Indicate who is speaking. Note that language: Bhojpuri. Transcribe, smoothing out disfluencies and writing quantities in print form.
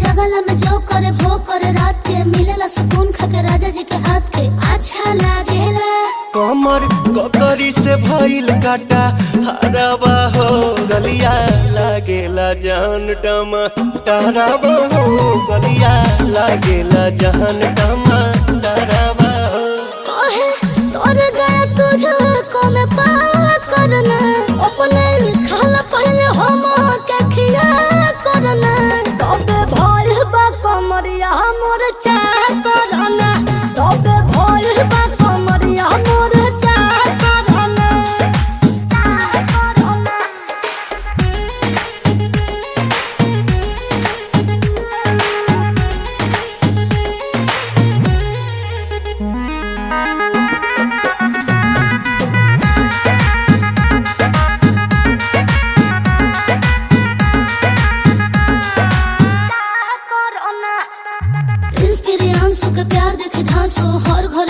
Speaker 1: जगला में जो करे वो करे रात के मिलेला सुकून खाके राजा जी के हाथ के अच्छा लागेला।
Speaker 2: कमर ककरी से भइल काटा हराबा हो गलिया लागेला जान टमा डराबा हो गलिया लागेला जान टमा डराबा हो।
Speaker 1: कहे तोर गया तुझको मैं पार करना अपने खाला पहले हम के खिया करना तबे भइल बा कमरिया मोर चाह करना तबे भइल बा कमरिया मोर चाह करना चाह करना। प्रिंस प्रियांशु के प्यार देखे धांसो हर घर